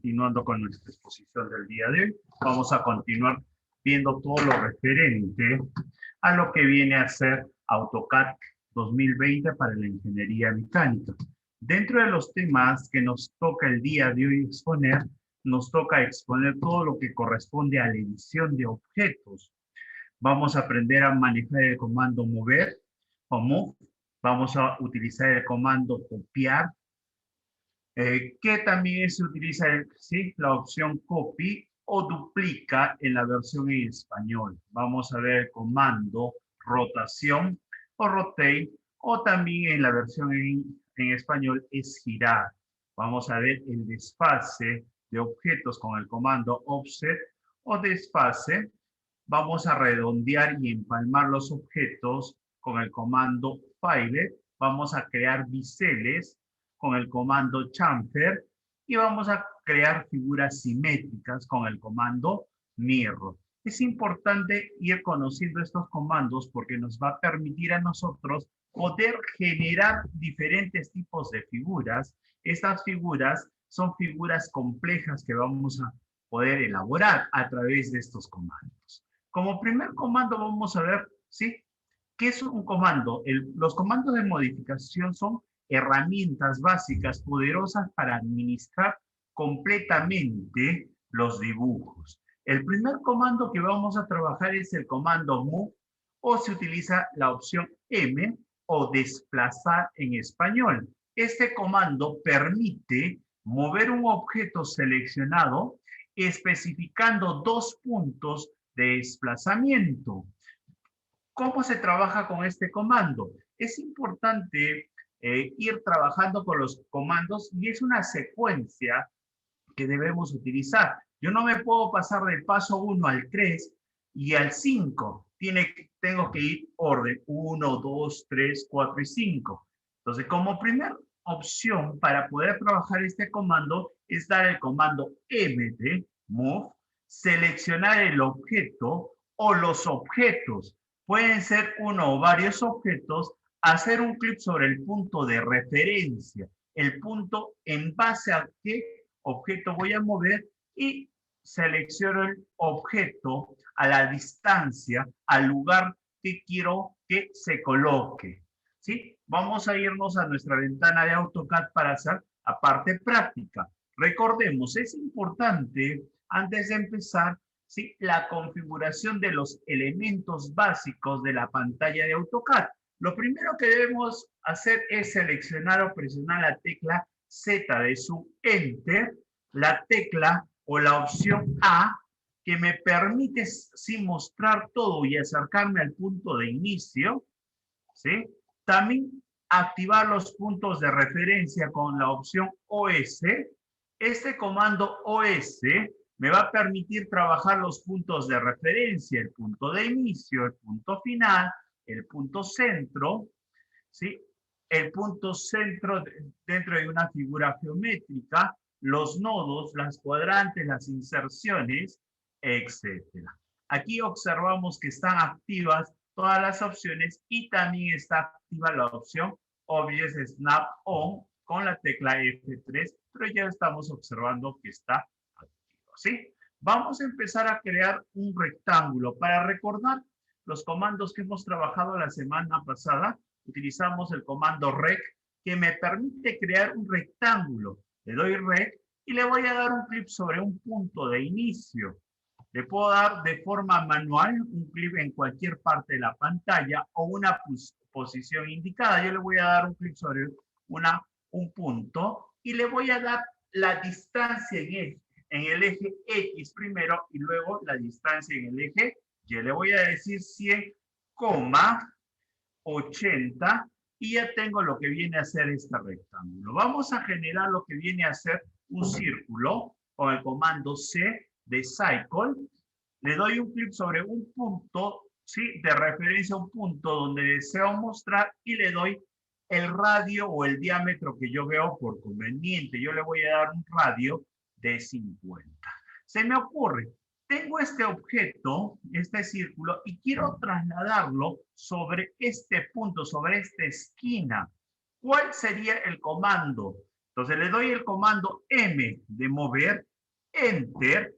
continuando con nuestra exposición del día de hoy. Vamos a continuar viendo todo lo referente a lo que viene a ser AutoCAD 2020 para la ingeniería mecánica. Dentro de los temas que nos toca el día de hoy exponer, nos toca exponer todo lo que corresponde a la edición de objetos. Vamos a aprender a manejar el comando mover o move. Vamos a utilizar el comando copiar, que también se utiliza ¿sí? La opción copy o duplica en la versión en español. Vamos a ver el comando rotación o rotate, o también en la versión en español es girar. Vamos a ver el desfase de objetos con el comando offset o desfase. Vamos a redondear y empalmar los objetos con el comando fillet. Vamos a crear biseles con el comando chamfer y vamos a crear figuras simétricas con el comando mirror. Es importante ir conociendo estos comandos porque nos va a permitir a nosotros poder generar diferentes tipos de figuras. Estas figuras son figuras complejas que vamos a poder elaborar a través de estos comandos. Como primer comando vamos a ver, ¿sí? ¿Qué es un comando? Los comandos de modificación son herramientas básicas poderosas para administrar completamente los dibujos. El primer comando que vamos a trabajar es el comando move, o se utiliza la opción M o desplazar en español. Este comando permite mover un objeto seleccionado especificando 2 puntos de desplazamiento. ¿Cómo se trabaja con este comando? Es importante ir trabajando con los comandos y es una secuencia que debemos utilizar. Yo no me puedo pasar del paso 1 al 3 y al 5. Tengo que ir orden 1, 2, 3, 4 y 5. Entonces, como primera opción para poder trabajar este comando es dar el comando M de move, seleccionar el objeto o los objetos. Pueden ser uno o varios objetos, hacer un clic sobre el punto de referencia, el punto en base a qué objeto voy a mover y selecciono el objeto a la distancia, al lugar que quiero que se coloque. ¿Sí? Vamos a irnos a nuestra ventana de AutoCAD para hacer la parte práctica. Recordemos, es importante, antes de empezar, ¿sí? La configuración de los elementos básicos de la pantalla de AutoCAD. Lo primero que debemos hacer es seleccionar o presionar la tecla Z de su Enter, la tecla o la opción A, que me permite sí, mostrar todo y acercarme al punto de inicio, ¿sí? También activar los puntos de referencia con la opción OS. Este comando OS me va a permitir trabajar los puntos de referencia, el punto de inicio, el punto final, el punto centro, ¿sí? El punto centro dentro de una figura geométrica, los nodos, las cuadrantes, las inserciones, etc. Aquí observamos que están activas todas las opciones y también está activa la opción Obvious Snap On con la tecla F3, pero ya estamos observando que está activo, ¿sí? Vamos a empezar a crear un rectángulo. Para recordar los comandos que hemos trabajado la semana pasada, utilizamos el comando rec, que me permite crear un rectángulo. Le doy rec y le voy a dar un clic sobre un punto de inicio. Le puedo dar de forma manual un clic en cualquier parte de la pantalla o una posición indicada. Yo le voy a dar un clic sobre un punto y le voy a dar la distancia en el eje X primero y luego la distancia en el eje Y. Le voy a decir 100,80 y ya tengo lo que viene a ser este rectángulo. Vamos a generar lo que viene a ser un círculo con el comando C de Cycle. Le doy un clic sobre un punto, ¿sí? De referencia a un punto donde deseo mostrar y le doy el radio o el diámetro que yo veo por conveniente. Yo le voy a dar un radio de 50. Se me ocurre, tengo este objeto, este círculo, y quiero trasladarlo sobre este punto, sobre esta esquina. ¿Cuál sería el comando? Entonces le doy el comando M de mover Enter,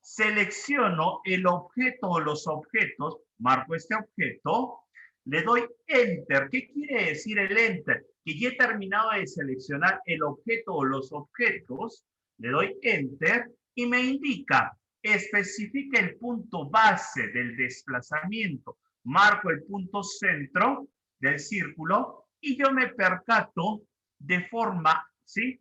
selecciono el objeto o los objetos, marco este objeto, le doy Enter. ¿Qué quiere decir el Enter? Que ya he terminado de seleccionar el objeto o los objetos, le doy Enter y me indica, especifica el punto base del desplazamiento, marco el punto centro del círculo y yo me percato de forma, ¿sí?,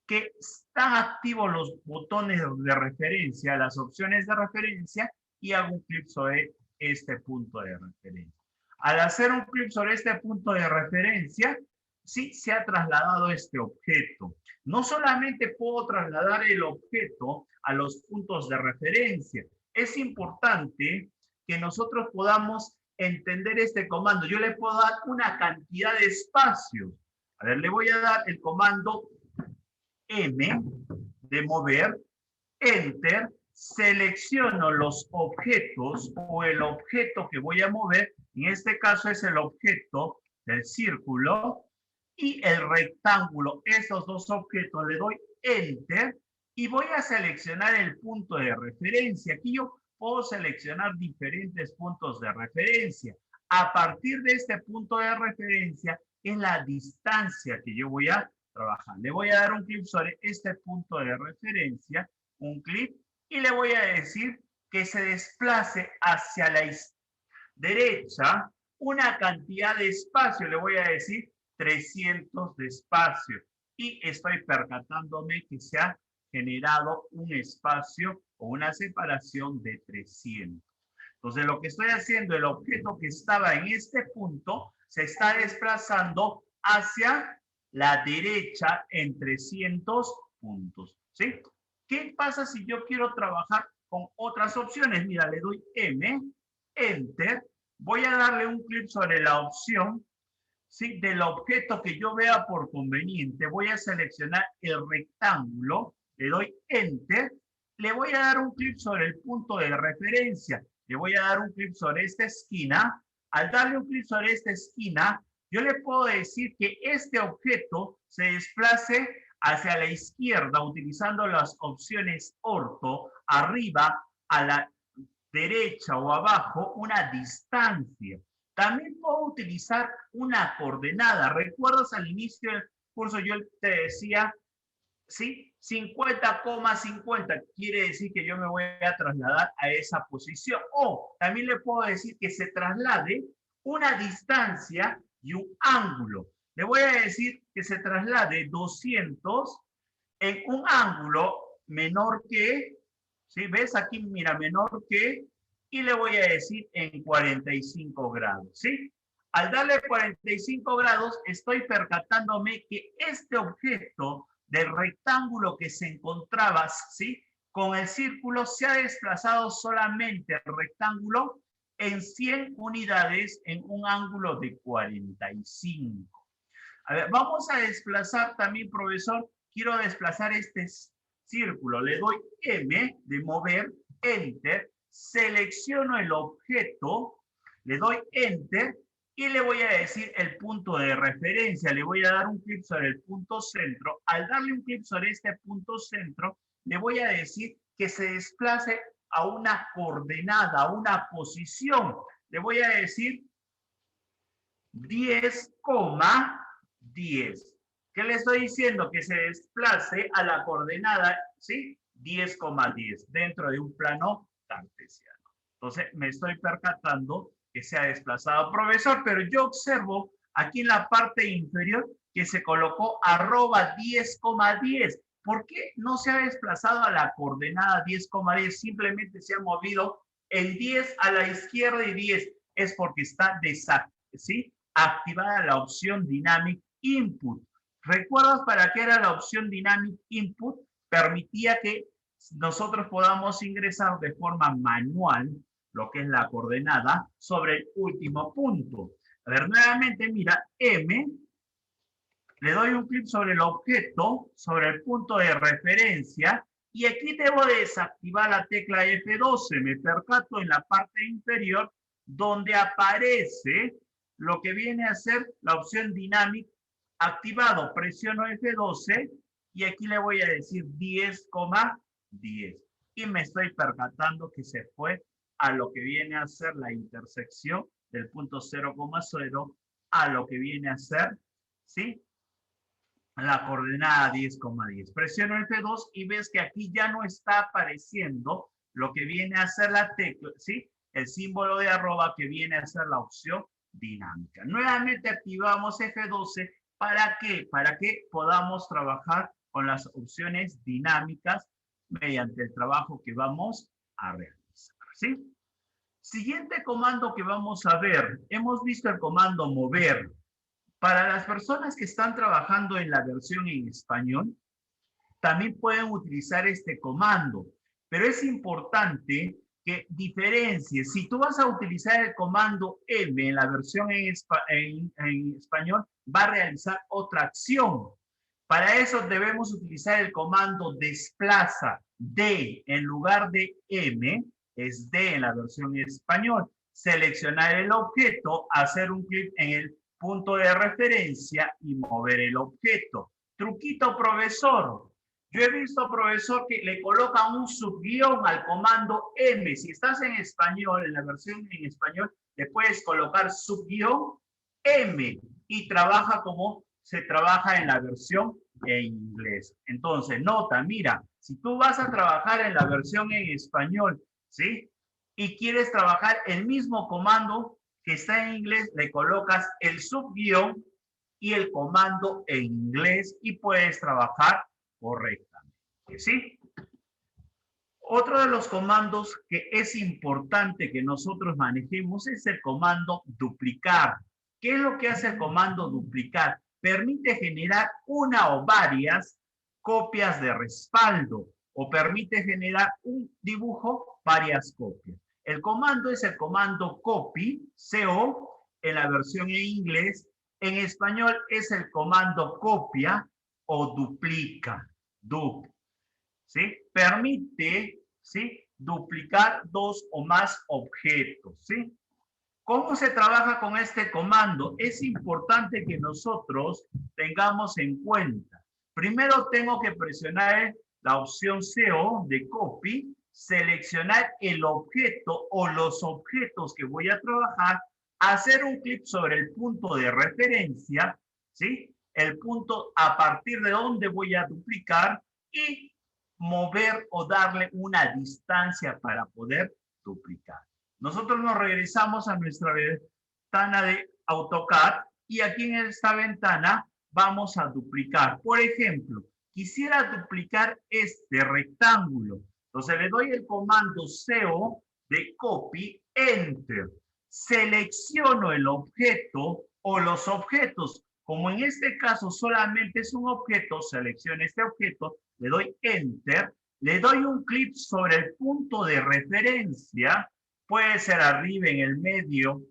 que están activos los botones de referencia, las opciones de referencia, y hago un clic sobre este punto de referencia. Al hacer un clic sobre este punto de referencia, sí se ha trasladado este objeto. No solamente puedo trasladar el objeto a los puntos de referencia, es importante que nosotros podamos entender este comando. Yo le puedo dar una cantidad de espacios. A ver, le voy a dar el comando M de mover, Enter, selecciono los objetos o el objeto que voy a mover, en este caso es el objeto del círculo y el rectángulo, esos dos objetos, le doy Enter y voy a seleccionar el punto de referencia. Aquí yo puedo seleccionar diferentes puntos de referencia. A partir de este punto de referencia es la distancia que yo voy a trabajar. Le voy a dar un clic sobre este punto de referencia, un clic, y le voy a decir que se desplace hacia la derecha una cantidad de espacio, le voy a decir 300 de espacio, y estoy percatándome que se ha generado un espacio o una separación de 300. Entonces lo que estoy haciendo, el objeto que estaba en este punto se está desplazando hacia la derecha en 300 puntos, ¿sí? ¿Qué pasa si yo quiero trabajar con otras opciones? Mira, le doy M, Enter, voy a darle un clic sobre la opción, ¿sí?, del objeto que yo vea por conveniente. Voy a seleccionar el rectángulo, le doy Enter, le voy a dar un clic sobre el punto de referencia, le voy a dar un clic sobre esta esquina. Al darle un clic sobre esta esquina, yo le puedo decir que este objeto se desplace hacia la izquierda utilizando las opciones orto, arriba, a la derecha o abajo, una distancia. También puedo utilizar una coordenada. ¿Recuerdas al inicio del curso yo te decía, ¿sí? 50,50 quiere decir que yo me voy a trasladar a esa posición. O también le puedo decir que se traslade una distancia y un ángulo. Le voy a decir que se traslade 200 en un ángulo menor que, ¿sí? ¿Ves? Aquí, mira, menor que, y le voy a decir en 45 grados, ¿sí? Al darle 45 grados, estoy percatándome que este objeto del rectángulo que se encontraba, ¿sí?, con el círculo, se ha desplazado solamente el rectángulo en 100 unidades en un ángulo de 45. A ver, vamos a desplazar también, profesor, quiero desplazar este círculo. Le doy M de mover, Enter, selecciono el objeto, le doy Enter y le voy a decir el punto de referencia. Le voy a dar un clic sobre el punto centro. Al darle un clic sobre este punto centro, le voy a decir que se desplace a una coordenada, a una posición. Le voy a decir 10,10. ¿Qué le estoy diciendo? Que se desplace a la coordenada, ¿sí? 10,10 dentro de un plano cartesiano. Entonces me estoy percatando que se ha desplazado, profesor, pero yo observo aquí en la parte inferior que se colocó @10,10. ¿Por qué no se ha desplazado a la coordenada 10,10? Simplemente se ha movido el 10 a la izquierda y 10. Es porque está ¿sí?, activada la opción Dynamic Input. ¿Recuerdas para qué era la opción Dynamic Input? Permitía que nosotros podamos ingresar de forma manual lo que es la coordenada sobre el último punto. A ver, nuevamente, mira, M, le doy un clic sobre el objeto, sobre el punto de referencia, y aquí debo de desactivar la tecla F12. Me percato en la parte inferior donde aparece lo que viene a ser la opción Dynamic activado. Presiono F12 y aquí le voy a decir 10,10. 10. Y me estoy percatando que se fue a lo que viene a ser la intersección del punto 0,0 a lo que viene a ser, ¿sí? La coordenada 10,10. Presiono F2 y ves que aquí ya no está apareciendo lo que viene a ser la tecla, ¿sí? El símbolo de arroba que viene a ser la opción dinámica. Nuevamente activamos F12. ¿Para qué? Para que podamos trabajar con las opciones dinámicas mediante el trabajo que vamos a realizar, ¿sí? Siguiente comando que vamos a ver. Hemos visto el comando mover. Para las personas que están trabajando en la versión en español, también pueden utilizar este comando, pero es importante que diferencies. Si tú vas a utilizar el comando M en la versión en español, va a realizar otra acción. Para eso debemos utilizar el comando desplaza. D en lugar de M es D en la versión en español. Seleccionar el objeto, hacer un clic en el punto de referencia y mover el objeto. Truquito, profesor. Yo he visto, profesor, que le coloca un subguión al comando M. Si estás en español, en la versión en español, le puedes colocar subguión M y trabaja como se trabaja en la versión en inglés. Entonces, nota, mira, si tú vas a trabajar en la versión en español, ¿sí? Y quieres trabajar el mismo comando que está en inglés, le colocas el subguión y el comando en inglés y puedes trabajar correctamente, ¿sí? Otro de los comandos que es importante que nosotros manejemos es el comando duplicar. ¿Qué es lo que hace el comando duplicar? Permite generar una o varias copias de respaldo o permite generar un dibujo, varias copias. El comando es el comando copy, CO, en la versión en inglés. En español es el comando copia o duplica, dup, ¿sí? Permite, ¿sí? Duplicar dos o más objetos, ¿sí? ¿Cómo se trabaja con este comando? Es importante que nosotros tengamos en cuenta. Primero tengo que presionar la opción CO de copy, seleccionar el objeto o los objetos que voy a trabajar, hacer un clic sobre el punto de referencia, ¿sí? El punto a partir de donde voy a duplicar y mover o darle una distancia para poder duplicar. Nosotros nos regresamos a nuestra ventana de AutoCAD y aquí en esta ventana vamos a duplicar. Por ejemplo, quisiera duplicar este rectángulo. Entonces le doy el comando CO de copy, enter. Selecciono el objeto o los objetos. Como en este caso solamente es un objeto, selecciono este objeto, le doy enter, le doy un clic sobre el punto de referencia, puede ser arriba en el medio,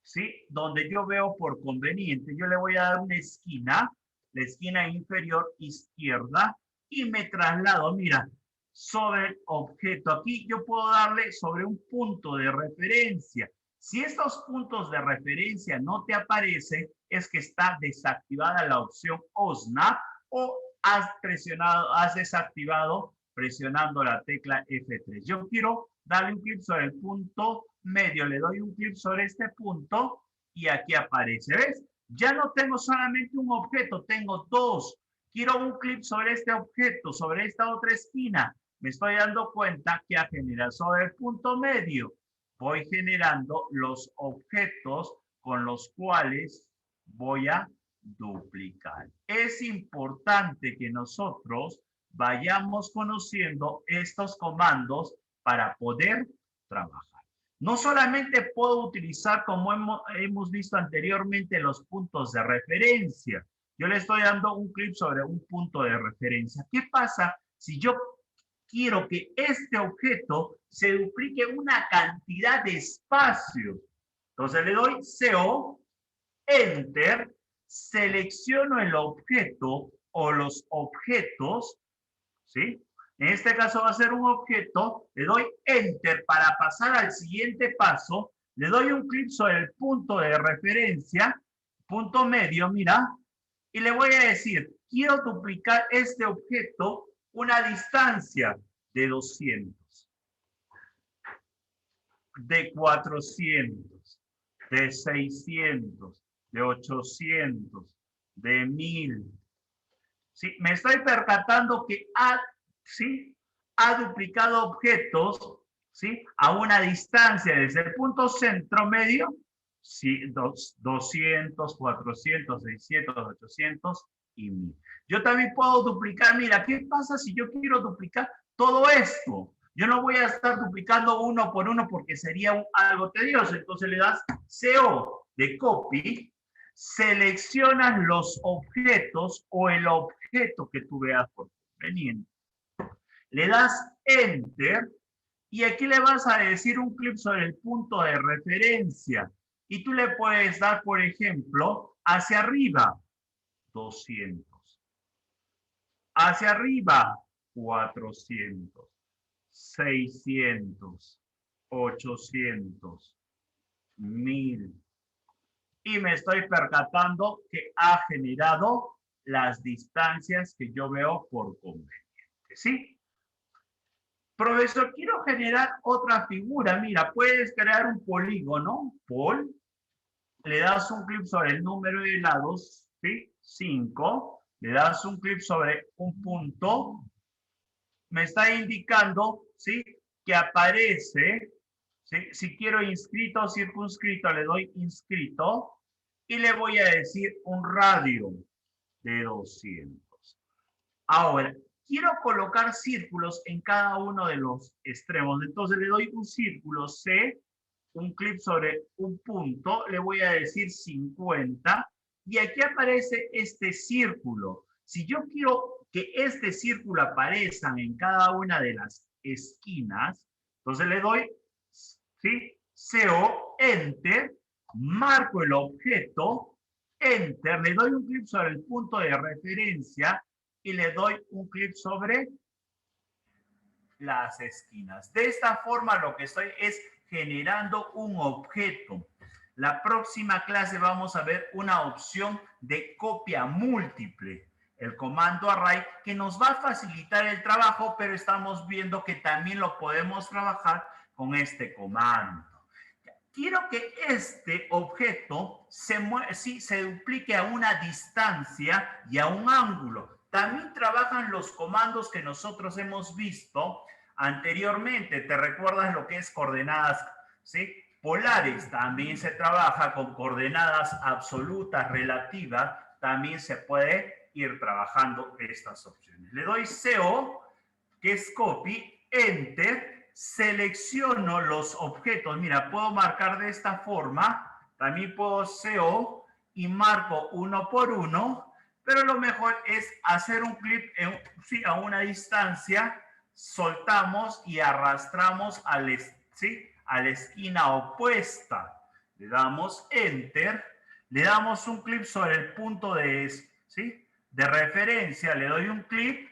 ¿sí? Donde yo veo por conveniente, yo le voy a dar una esquina, la esquina inferior izquierda, y me traslado, mira, sobre el objeto. Aquí yo puedo darle sobre un punto de referencia. Si estos puntos de referencia no te aparecen, es que está desactivada la opción OSNAP o has desactivado presionando la tecla F3. Yo quiero darle un clic sobre el punto medio, le doy un clic sobre este punto y aquí aparece, ¿ves? Ya no tengo solamente un objeto, tengo dos. Quiero un clic sobre este objeto, sobre esta otra esquina. Me estoy dando cuenta que a generar sobre el punto medio voy generando los objetos con los cuales voy a duplicar. Es importante que nosotros vayamos conociendo estos comandos para poder trabajar. No solamente puedo utilizar, como hemos visto anteriormente, los puntos de referencia. Yo le estoy dando un clic sobre un punto de referencia. ¿Qué pasa si yo quiero que este objeto se duplique una cantidad de espacios? Entonces le doy CO, Enter, selecciono el objeto o los objetos, ¿sí? En este caso va a ser un objeto, le doy Enter para pasar al siguiente paso, le doy un clic sobre el punto de referencia, punto medio, mira, y le voy a decir, quiero duplicar este objeto una distancia. de 200, de 400, de 600, de 800, de 1000. ¿Sí? Me estoy percatando que ¿sí? Ha duplicado objetos, ¿sí? A una distancia desde el punto centro medio, ¿sí? 200, 400, 600, 800 y 1000. Yo también puedo duplicar, mira, ¿qué pasa si yo quiero duplicar todo esto? Yo no voy a estar duplicando uno por uno porque sería algo tedioso. Entonces le das CO de copy, seleccionas los objetos o el objeto que tú veas por conveniente. Le das Enter y aquí le vas a decir un clip sobre el punto de referencia. Y tú le puedes dar, por ejemplo, hacia arriba, 200. Hacia arriba, 400. 600. 800. 1000. Y me estoy percatando que ha generado las distancias que yo veo por conveniente, ¿sí? Profesor, quiero generar otra figura. Mira, puedes crear un polígono, pol, le das un clic sobre el número de lados, ¿sí? 5, le das un clic sobre un punto, me está indicando, ¿sí? Que aparece, ¿sí? Si quiero inscrito o circunscrito, le doy inscrito y le voy a decir un radio de 200. Ahora, quiero colocar círculos en cada uno de los extremos. Entonces le doy un círculo C, un clic sobre un punto, le voy a decir 50 y aquí aparece este círculo. Si yo quiero que este círculo aparezca en cada una de las esquinas, entonces le doy, ¿sí? CO, Enter, marco el objeto, Enter, le doy un clic sobre el punto de referencia y le doy un clic sobre las esquinas. De esta forma lo que estoy es generando un objeto. La próxima clase vamos a ver una opción de copia múltiple, el comando array, que nos va a facilitar el trabajo, pero estamos viendo que también lo podemos trabajar con este comando. Quiero que este objeto se duplique a una distancia y a un ángulo. También trabajan los comandos que nosotros hemos visto anteriormente. ¿Te recuerdas lo que es coordenadas, ¿sí? Polares? También se trabaja con coordenadas absolutas, relativas. También se puede ir trabajando estas opciones. Le doy CO, que es copy, Enter. Selecciono los objetos. Mira, puedo marcar de esta forma. También puedo CO y marco uno por uno. Pero lo mejor es hacer un clic sí, a una distancia. Soltamos y arrastramos a la esquina opuesta. Le damos Enter. Le damos un clic sobre el punto ¿sí? de referencia. Le doy un clic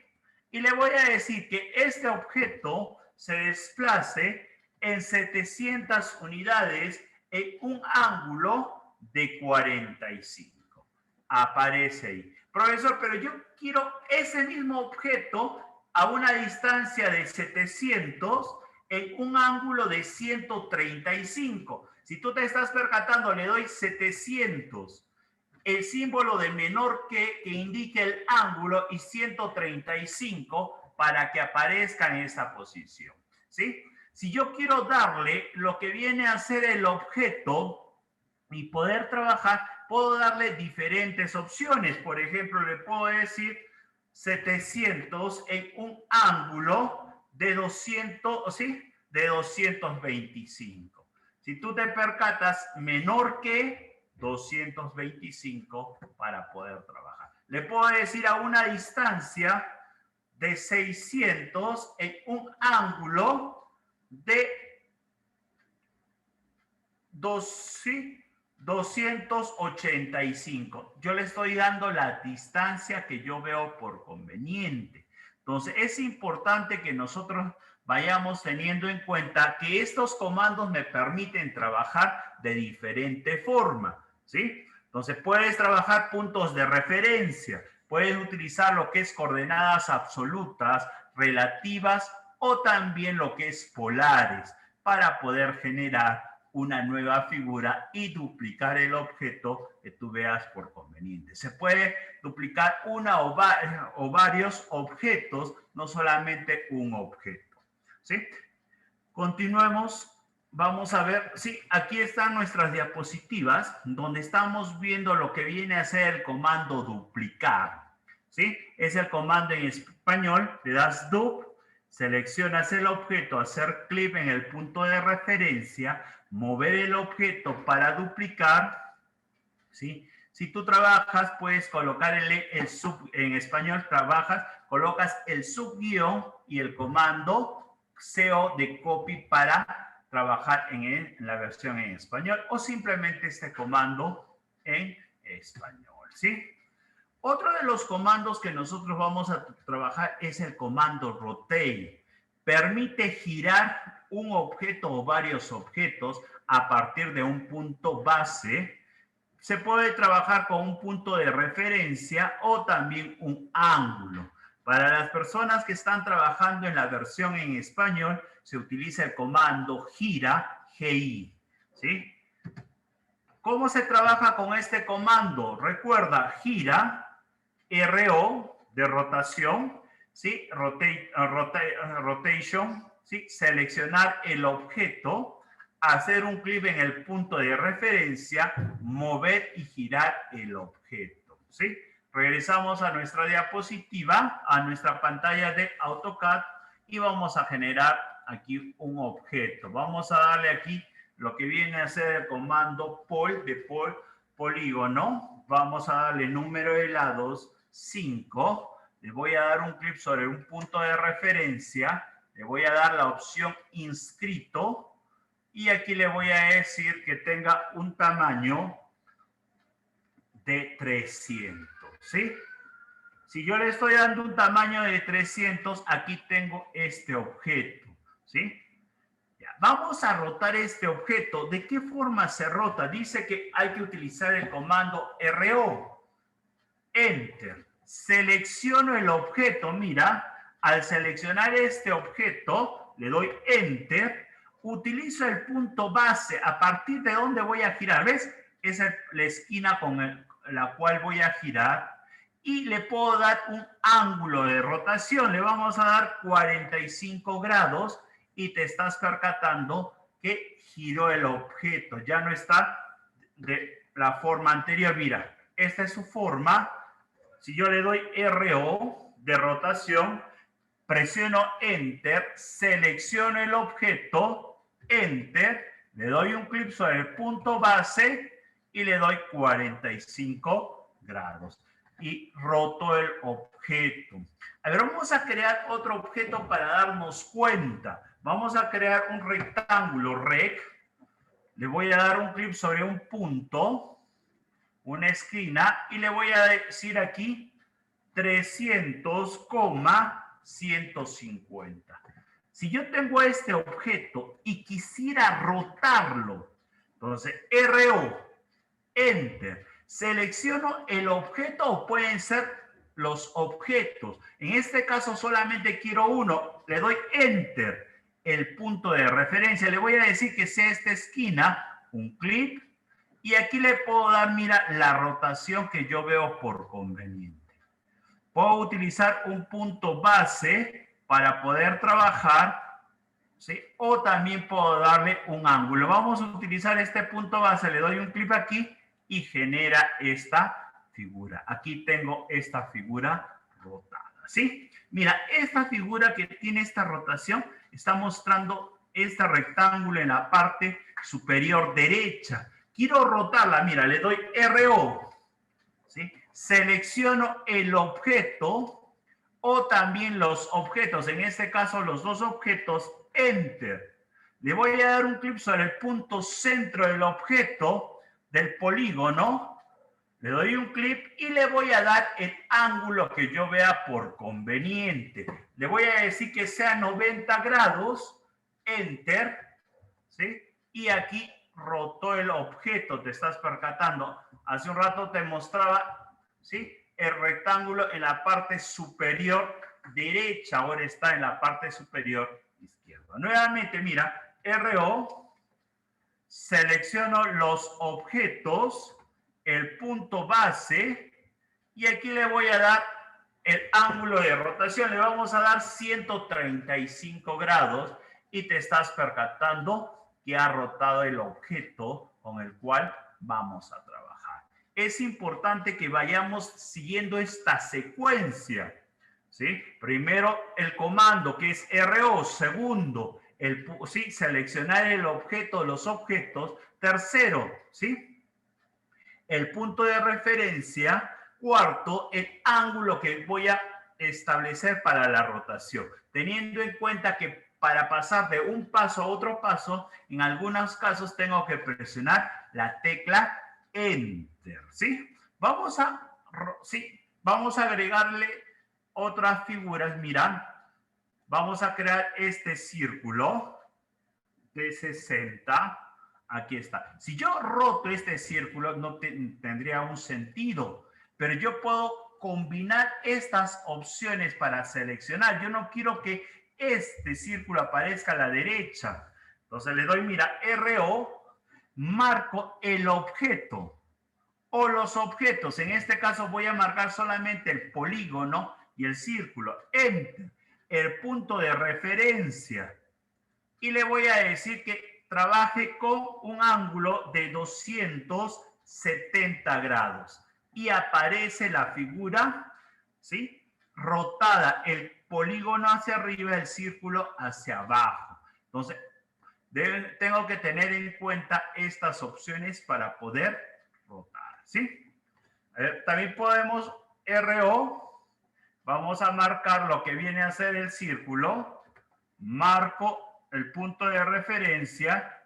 y le voy a decir que este objeto se desplace en 700 unidades en un ángulo de 45. Aparece ahí. Profesor, pero yo quiero ese mismo objeto a una distancia de 700 en un ángulo de 135. Si tú te estás percatando, le doy 700. El símbolo de menor que indique el ángulo y 135 para que aparezca en esta posición, ¿sí? Si yo quiero darle lo que viene a ser el objeto y poder trabajar, puedo darle diferentes opciones. Por ejemplo, le puedo decir 700 en un ángulo de 200, ¿sí? De 225. Si tú te percatas, menor que 225 para poder trabajar. Le puedo decir a una distancia de 600 en un ángulo de 285. Yo le estoy dando la distancia que yo veo por conveniente. Entonces, es importante que nosotros vayamos teniendo en cuenta que estos comandos me permiten trabajar de diferente forma, ¿sí? Entonces, puedes trabajar puntos de referencia, puedes utilizar lo que es coordenadas absolutas, relativas o también lo que es polares, para poder generar una nueva figura y duplicar el objeto que tú veas por conveniente. Se puede duplicar una o varios objetos, no solamente un objeto. ¿Sí? Continuemos. Vamos a ver, sí, aquí están nuestras diapositivas, donde estamos viendo lo que viene a ser el comando duplicar. ¿Sí? Es el comando en español, le das dup, seleccionas el objeto, hacer clic en el punto de referencia, mover el objeto para duplicar, ¿sí? Si tú trabajas, puedes colocar el sub, en español trabajas, colocas el subguión y el comando CO de copy para trabajar en la versión en español o simplemente este comando en español, ¿sí? Otro de los comandos que nosotros vamos a trabajar es el comando rotate. Permite girar un objeto o varios objetos a partir de un punto base. Se puede trabajar con un punto de referencia o también un ángulo. Para las personas que están trabajando en la versión en español, se utiliza el comando gira, GI, ¿sí? ¿Cómo se trabaja con este comando? Recuerda, gira, RO, de rotación, ¿sí? Rotation, ¿sí? Seleccionar el objeto, hacer un clic en el punto de referencia, mover y girar el objeto, ¿sí? Regresamos a nuestra diapositiva, a nuestra pantalla de AutoCAD y vamos a generar aquí un objeto. Vamos a darle aquí lo que viene a ser el comando pol de polígono. Vamos a darle número de lados 5. Le voy a dar un clic sobre un punto de referencia. Le voy a dar la opción inscrito. Y aquí le voy a decir que tenga un tamaño de 300, ¿sí? Si yo le estoy dando un tamaño de 300, aquí tengo este objeto, ¿sí? Ya, vamos a rotar este objeto. ¿De qué forma se rota? Dice que hay que utilizar el comando RO. Enter. Selecciono el objeto. Mira, al seleccionar este objeto, le doy Enter. Utilizo el punto base. ¿A partir de dónde voy a girar? ¿Ves? Esa es la esquina con la cual voy a girar. Y le puedo dar un ángulo de rotación. Le vamos a dar 45 grados y te estás percatando que giró el objeto. Ya no está de la forma anterior. Mira, esta es su forma. Si yo le doy RO de rotación, presiono Enter, selecciono el objeto, Enter, le doy un clic sobre el punto base y le doy 45 grados. Y roto el objeto. A ver, vamos a crear otro objeto para darnos cuenta. Vamos a crear un rectángulo, rec. Le voy a dar un clic sobre un punto, una esquina, y le voy a decir aquí 300,150. Si yo tengo este objeto y quisiera rotarlo, entonces RO, Enter, selecciono el objeto o pueden ser los objetos. En este caso solamente quiero uno, le doy Enter, el punto de referencia, le voy a decir que sea esta esquina, un clic, y aquí le puedo dar, mira, la rotación que yo veo por conveniente. Puedo utilizar un punto base para poder trabajar, ¿sí? O también puedo darle un ángulo. Vamos a utilizar este punto base, le doy un clic aquí y genera esta figura. Aquí tengo esta figura rotada, ¿sí? Mira, esta figura que tiene esta rotación está mostrando este rectángulo en la parte superior derecha. Quiero rotarla, mira, le doy RO, ¿sí? Selecciono el objeto o también los objetos, en este caso los dos objetos, Enter. Le voy a dar un clic sobre el punto centro del objeto, del polígono, le doy un clic y le voy a dar el ángulo que yo vea por conveniente. Le voy a decir que sea 90 grados, Enter, ¿sí? Y aquí rotó el objeto, te estás percatando. Hace un rato te mostraba, ¿sí?, el rectángulo en la parte superior derecha ahora está en la parte superior izquierda. Nuevamente, mira, RO, selecciono los objetos, el punto base, y aquí le voy a dar el ángulo de rotación. Le vamos a dar 135 grados y te estás percatando que ha rotado el objeto con el cual vamos a trabajar. Es importante que vayamos siguiendo esta secuencia, ¿sí? Primero el comando que es RO, segundo, ¿sí? Seleccionar el objeto, los objetos, tercero, ¿sí? El punto de referencia, cuarto, el ángulo que voy a establecer para la rotación, teniendo en cuenta que para pasar de un paso a otro paso, en algunos casos tengo que presionar la tecla Enter, ¿sí? Vamos a agregarle otras figuras. Mira, vamos a crear este círculo de 60. Aquí está. Si yo roto este círculo, no tendría un sentido, pero yo puedo combinar estas opciones para seleccionar. Yo no quiero que este círculo aparezca a la derecha. Entonces le doy, mira, RO, marco el objeto o los objetos. En este caso voy a marcar solamente el polígono y el círculo. Enter, el punto de referencia. Y le voy a decir que trabaje con un ángulo de 270 grados. Y aparece la figura, ¿sí? Rotada, el polígono hacia arriba, el círculo hacia abajo. Entonces, tengo que tener en cuenta estas opciones para poder rotar, ¿sí? También podemos RO, vamos a marcar lo que viene a ser el círculo, marco el punto de referencia.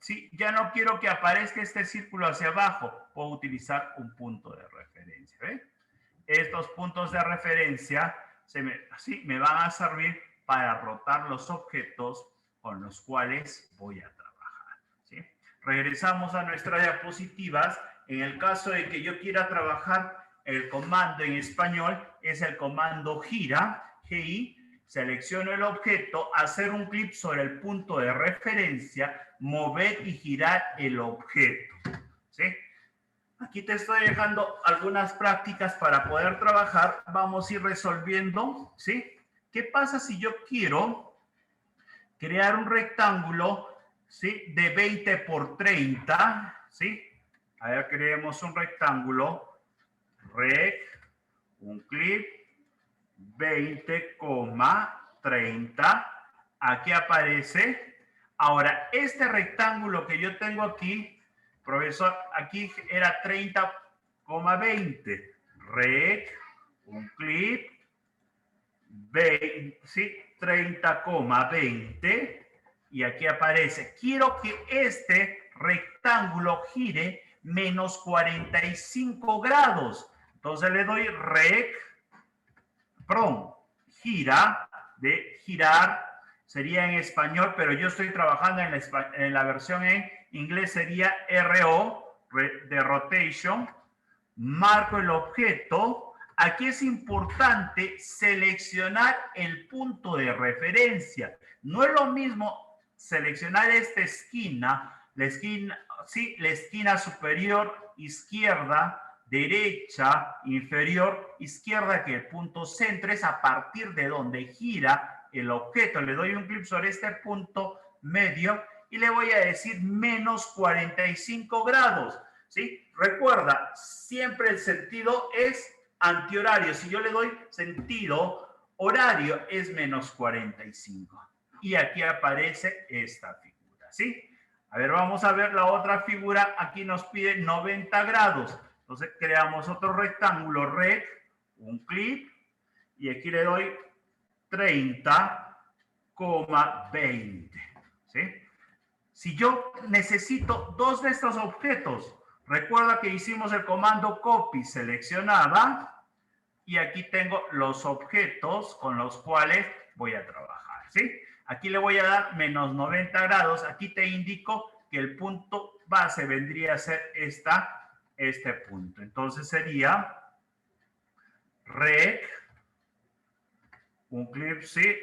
Sí, ya no quiero que aparezca este círculo hacia abajo, puedo utilizar un punto de referencia. ¿Ve? Estos puntos de referencia me van a servir para rotar los objetos con los cuales voy a trabajar, ¿sí? Regresamos a nuestras diapositivas. En el caso de que yo quiera trabajar, el comando en español es el comando gira, GI. Selecciono el objeto, hacer un clic sobre el punto de referencia, mover y girar el objeto, ¿sí? Aquí te estoy dejando algunas prácticas para poder trabajar. Vamos a ir resolviendo, ¿sí? ¿Qué pasa si yo quiero crear un rectángulo, ¿sí? De 20 por 30, ¿sí? A ver, creemos un rectángulo, un clic, 20,30. Aquí aparece. Ahora, este rectángulo que yo tengo aquí, profesor, aquí era 30,20. Un clic, 20, ¿sí? 30,20. Y aquí aparece. Quiero que este rectángulo gire menos 45 grados. Entonces le doy gira, de girar, sería en español, pero yo estoy trabajando en la versión en inglés, sería RO, de rotation. Marco el objeto. Aquí es importante seleccionar el punto de referencia. No es lo mismo seleccionar esta esquina, la esquina superior izquierda, derecha, inferior, izquierda, que el punto centro es a partir de donde gira el objeto. Le doy un clic sobre este punto medio y le voy a decir menos 45 grados, ¿sí? Recuerda, siempre el sentido es antihorario. Si yo le doy sentido horario, es menos 45. Y aquí aparece esta figura, ¿sí? A ver, vamos a ver la otra figura. Aquí nos pide 90 grados. Entonces creamos otro rectángulo, un clic, y aquí le doy 30,20, ¿sí? Si yo necesito dos de estos objetos, recuerda que hicimos el comando copy, seleccionaba, y aquí tengo los objetos con los cuales voy a trabajar, ¿sí? Aquí le voy a dar menos 90 grados. Aquí te indico que el punto base vendría a ser este punto. Entonces sería un clip, sí.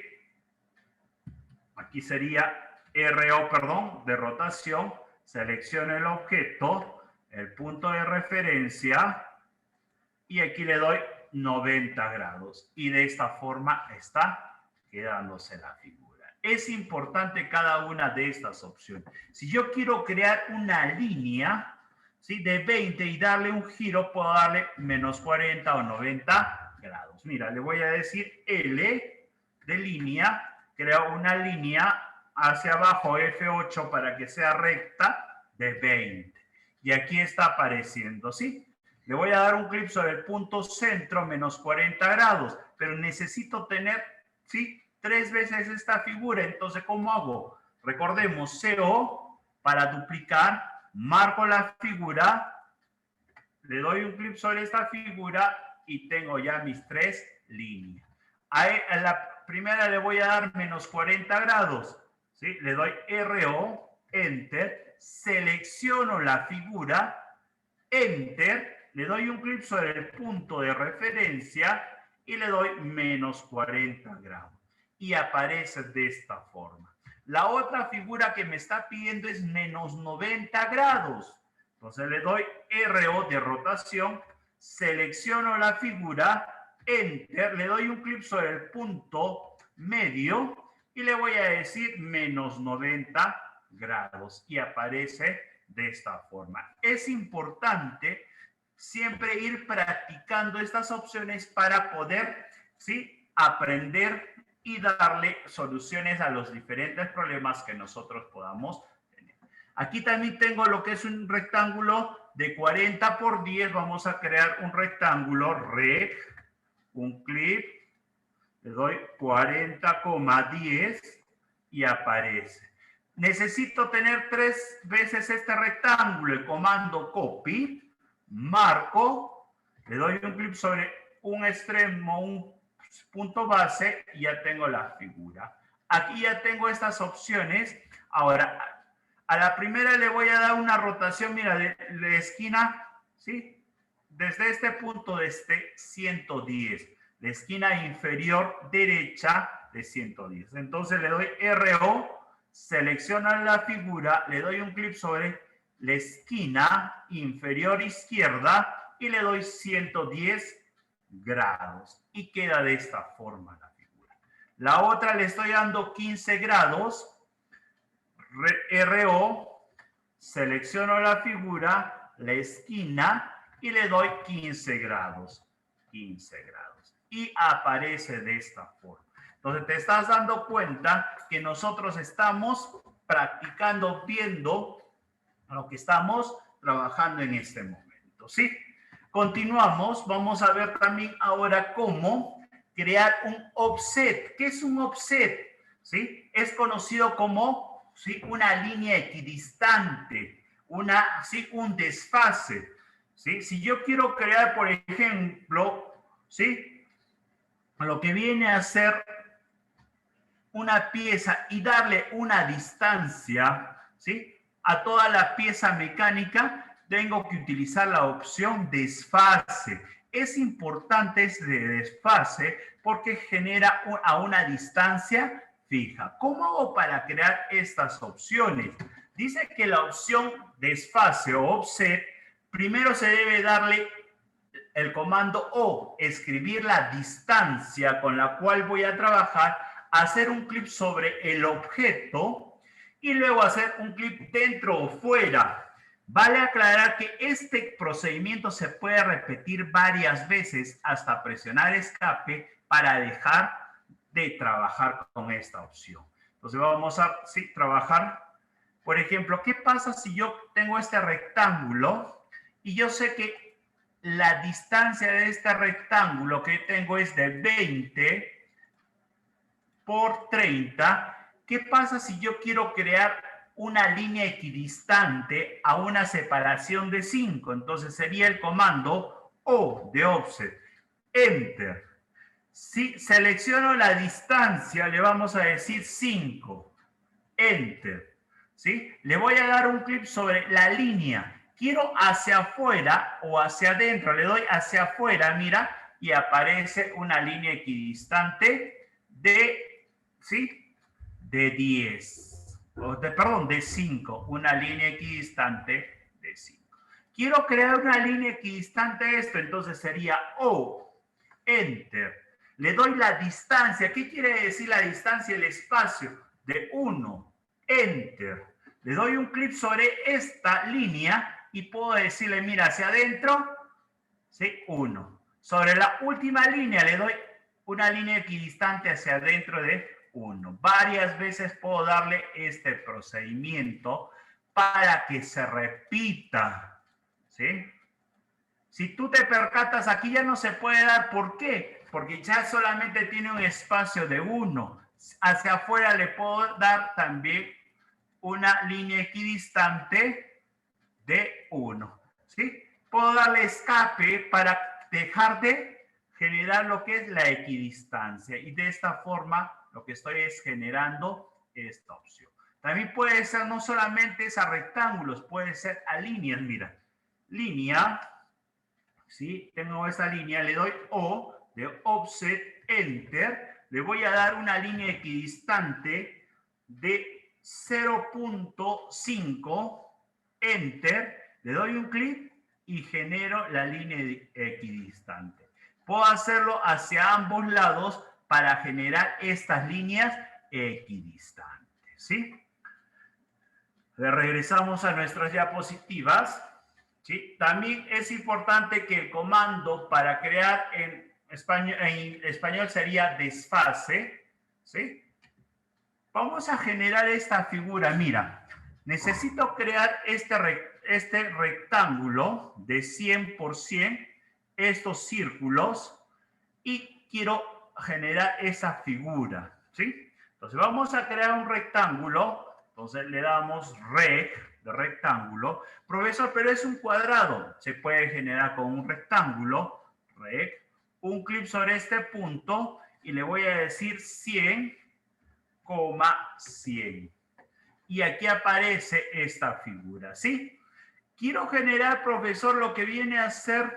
Aquí sería RO, perdón, de rotación. Selecciono el objeto, el punto de referencia, y aquí le doy 90 grados. Y de esta forma está quedándose la figura. Es importante cada una de estas opciones. Si yo quiero crear una línea, ¿sí?, de 20 y darle un giro, puedo darle menos 40 o 90 grados. Mira, le voy a decir L de línea, creo una línea hacia abajo, F8, para que sea recta, de 20. Y aquí está apareciendo, ¿sí? Le voy a dar un clic sobre el punto centro, menos 40 grados, pero necesito tener, ¿sí?, 3 veces esta figura. Entonces, ¿cómo hago? Recordemos, CO, para duplicar, marco la figura, le doy un clic sobre esta figura y tengo ya mis 3 líneas. A la primera le voy a dar menos 40 grados, ¿sí? Le doy RO, Enter, selecciono la figura, Enter, le doy un clic sobre el punto de referencia y le doy menos 40 grados. Y aparece de esta forma. La otra figura que me está pidiendo es menos 90 grados. Entonces le doy RO de rotación, selecciono la figura, Enter, le doy un clic sobre el punto medio y le voy a decir menos 90 grados. Y aparece de esta forma. Es importante siempre ir practicando estas opciones para poder, ¿sí?, aprender y darle soluciones a los diferentes problemas que nosotros podamos tener. Aquí también tengo lo que es un rectángulo de 40 por 10. Vamos a crear un rectángulo rec, un clip, le doy 40,10 y aparece. Necesito tener 3 veces este rectángulo. El comando copy, marco, le doy un clic sobre un extremo, un punto base, y ya tengo la figura. Aquí ya tengo estas opciones. Ahora, a la primera le voy a dar una rotación, mira, de esquina, ¿sí?, desde este punto, desde 110. La esquina inferior derecha de 110. Entonces le doy RO, selecciono la figura, le doy un clic sobre la esquina inferior izquierda y le doy 110 grados. Y queda de esta forma la figura. La otra le estoy dando 15 grados, RO, selecciono la figura, la esquina y le doy 15 grados. 15 grados. Y aparece de esta forma. Entonces te estás dando cuenta que nosotros estamos practicando, viendo lo que estamos trabajando en este momento, ¿sí? Continuamos, vamos a ver también ahora cómo crear un offset. ¿Qué es un offset? ¿Sí? Es conocido como, ¿sí?, una línea equidistante, ¿sí?, un desfase, ¿sí? Si yo quiero crear, por ejemplo, ¿sí?, lo que viene a ser una pieza y darle una distancia, ¿sí?, a toda la pieza mecánica, tengo que utilizar la opción desfase. Es importante este desfase porque genera a una distancia fija. ¿Cómo hago para crear estas opciones? Dice que la opción desfase o offset, primero se debe darle el comando O, escribir la distancia con la cual voy a trabajar, hacer un clic sobre el objeto y luego hacer un clic dentro o fuera. Vale aclarar que este procedimiento se puede repetir varias veces hasta presionar escape para dejar de trabajar con esta opción. Entonces vamos a trabajar. Por ejemplo, ¿qué pasa si yo tengo este rectángulo y yo sé que la distancia de este rectángulo que tengo es de 20 por 30? ¿Qué pasa si yo quiero crear una línea equidistante a una separación de 5? Entonces sería el comando O de offset, Enter. Si selecciono la distancia, le vamos a decir 5, Enter. ¿Sí? Le voy a dar un clic sobre la línea. Quiero hacia afuera o hacia adentro. Le doy hacia afuera, mira, y aparece una línea equidistante ¿sí? De 10, perdón, de 5, una línea equidistante de 5. Quiero crear una línea equidistante a esto, entonces sería O, Enter. Le doy la distancia. ¿Qué quiere decir la distancia? El espacio de 1, Enter. Le doy un clic sobre esta línea y puedo decirle, mira, hacia adentro, ¿sí? 1. Sobre la última línea le doy una línea equidistante hacia adentro de 1. Varias veces puedo darle este procedimiento para que se repita, ¿sí? Si tú te percatas, aquí ya no se puede dar. ¿Por qué? Porque ya solamente tiene un espacio de 1. Hacia afuera le puedo dar también una línea equidistante de 1, ¿sí? Puedo darle escape para dejar de generar lo que es la equidistancia. Y de esta forma lo que estoy es generando esta opción. También puede ser no solamente a rectángulos, puede ser a líneas. Mira, línea, ¿sí? Tengo esa línea, le doy O de offset, enter, le voy a dar una línea equidistante de 0.5, enter, le doy un clic y genero la línea equidistante. Puedo hacerlo hacia ambos lados para generar estas líneas equidistantes, ¿sí? Regresamos a nuestras diapositivas. ¿Sí? También es importante que el comando para crear en español sería desfase, ¿sí? Vamos a generar esta figura. Mira, necesito crear este rectángulo de 100 por 100, estos círculos, y quiero generar esa figura, ¿sí? Entonces vamos a crear un rectángulo. Entonces le damos rec de rectángulo. Profesor, pero es un cuadrado. Se puede generar con un rectángulo, rec, un clic sobre este punto y le voy a decir 100, 100. Y aquí aparece esta figura, ¿sí? Quiero generar, profesor, lo que viene a ser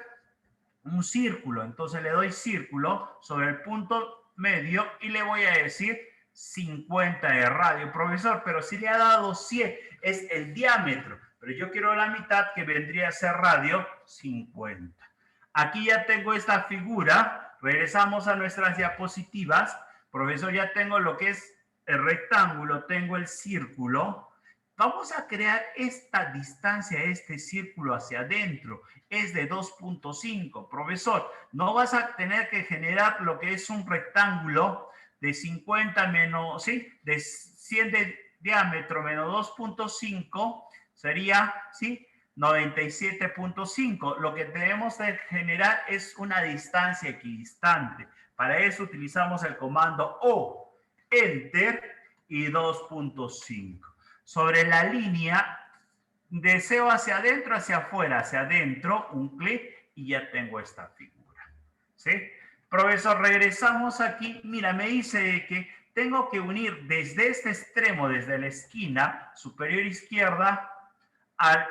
un círculo. Entonces le doy círculo sobre el punto medio y le voy a decir 50 de radio. Profesor, pero si le ha dado 100, es el diámetro, pero yo quiero la mitad, que vendría a ser radio, 50. Aquí ya tengo esta figura. Regresamos a nuestras diapositivas. Profesor, ya tengo lo que es el rectángulo, tengo el círculo. Vamos a crear esta distancia, este círculo hacia adentro. Es de 2.5. Profesor, no vas a tener que generar lo que es un rectángulo de 50 menos, ¿sí? De 100 de diámetro menos 2.5 sería, ¿sí? 97.5. Lo que debemos de generar es una distancia equidistante. Para eso utilizamos el comando O, Enter y 2.5. Sobre la línea, deseo hacia adentro, hacia afuera, hacia adentro, un clic y ya tengo esta figura, ¿sí? Profesor, regresamos aquí. Mira, me dice que tengo que unir desde este extremo, desde la esquina superior izquierda, al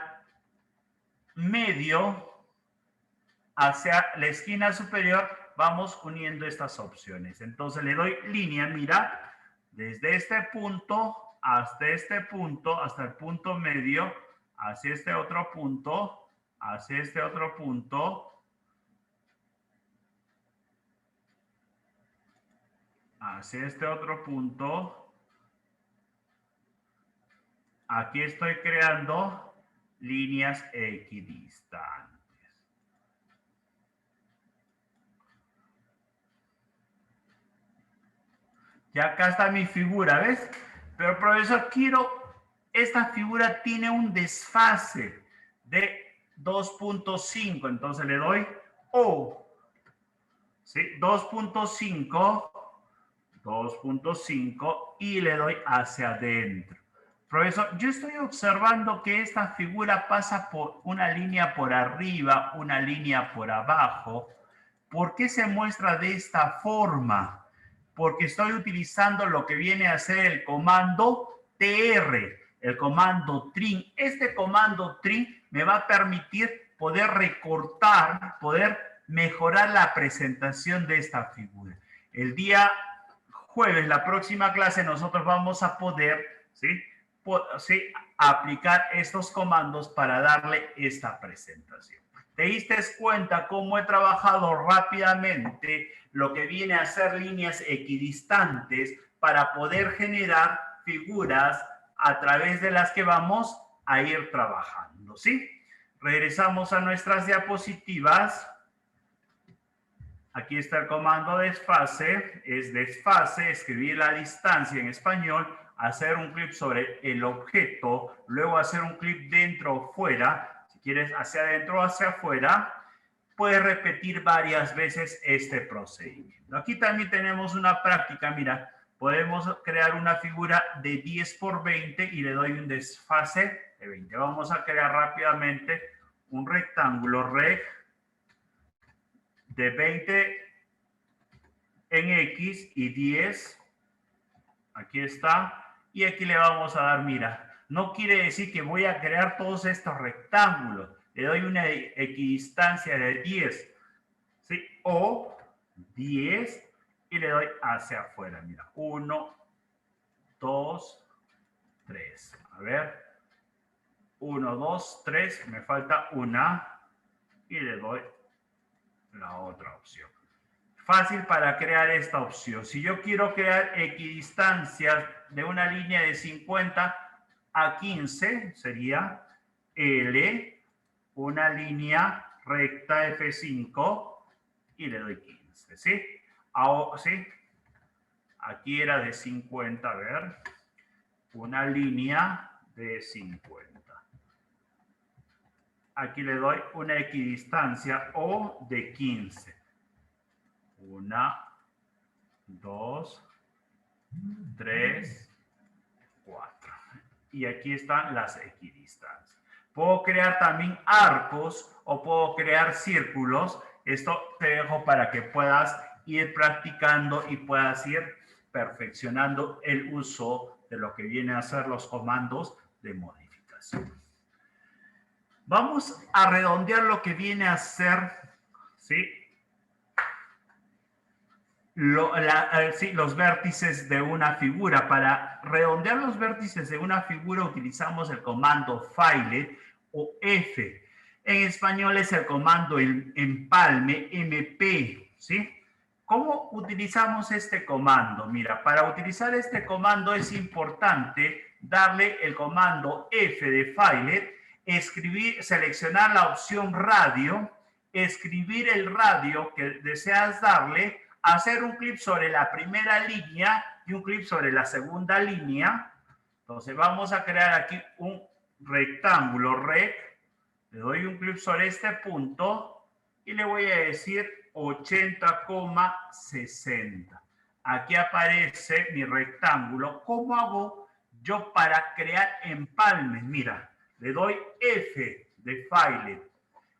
medio, hacia la esquina superior, vamos uniendo estas opciones. Entonces le doy línea, mira, desde este punto hasta este punto, hasta el punto medio, hacia este otro punto, hacia este otro punto, hacia este otro punto. Aquí estoy creando líneas equidistantes. Ya acá está mi figura, ¿ves? Pero profesor, esta figura tiene un desfase de 2.5, entonces le doy O, ¿sí? 2.5, 2.5 y le doy hacia adentro. Profesor, yo estoy observando que esta figura pasa por una línea por arriba, una línea por abajo. ¿Por qué se muestra de esta forma? Porque estoy utilizando lo que viene a ser el comando TR, el comando trim. Este comando trim me va a permitir poder recortar, poder mejorar la presentación de esta figura. El día jueves, la próxima clase, nosotros vamos a poder, ¿sí? ¿Sí? Aplicar estos comandos para darle esta presentación. ¿Te diste cuenta cómo he trabajado rápidamente lo que viene a ser líneas equidistantes para poder generar figuras a través de las que vamos a ir trabajando? ¿Sí? Regresamos a nuestras diapositivas. Aquí está el comando desfase. Es desfase, escribir la distancia en español, hacer un clic sobre el objeto, luego hacer un clic dentro o fuera. Si quieres hacia adentro o hacia afuera, puedes repetir varias veces este procedimiento. Aquí también tenemos una práctica, mira, podemos crear una figura de 10 por 20 y le doy un desfase de 20. Vamos a crear rápidamente un rectángulo rect de 20 en X y 10. Aquí está. Y aquí le vamos a dar, mira, no quiere decir que voy a crear todos estos rectángulos. Le doy una equidistancia de 10, ¿sí? O 10 y le doy hacia afuera. Mira, 1, 2, 3. A ver. 1, 2, 3. Me falta una. Y le doy la otra opción. Fácil para crear esta opción. Si yo quiero crear equidistancias de una línea de 50 a 15, sería L, una línea recta F5 y le doy 15, ¿sí? Ahora, ¿sí? Aquí era de 50, a ver. Una línea de 50. Aquí le doy una equidistancia O de 15. 1, 2, 3, 4. Y aquí están las equidistancias. Puedo crear también arcos o puedo crear círculos. Esto te dejo para que puedas ir practicando y puedas ir perfeccionando el uso de lo que viene a ser los comandos de modificación. Vamos a redondear lo que viene a ser, ¿sí? Los vértices de una figura. Para redondear los vértices de una figura utilizamos el comando Filet o F. En español es el comando empalme, MP, ¿sí? ¿Cómo utilizamos este comando? Mira, para utilizar este comando es importante darle el comando F de Filet, escribir, seleccionar la opción radio, escribir el radio que deseas darle, hacer un clic sobre la primera línea y un clic sobre la segunda línea. Entonces vamos a crear aquí un rectángulo rect. Le doy un clic sobre este punto y le voy a decir 80,60. Aquí aparece mi rectángulo. ¿Cómo hago yo para crear empalmes? Mira, le doy F de Filet.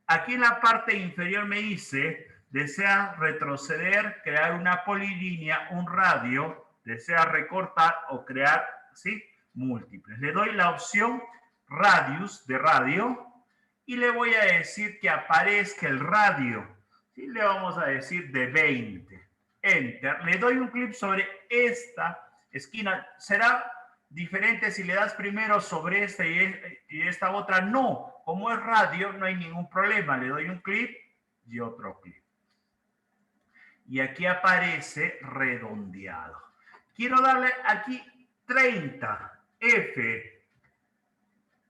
Aquí en la parte inferior me dice, desea retroceder, crear una polilínea, un radio, desea recortar o crear, ¿sí? Múltiples. Le doy la opción radius de radio y le voy a decir que aparezca el radio. ¿Sí? Le vamos a decir de 20. Enter. Le doy un clic sobre esta esquina. Será diferente si le das primero sobre esta y esta otra. No, como es radio, no hay ningún problema. Le doy un clic y otro clic. Y aquí aparece redondeado. Quiero darle aquí 30, F.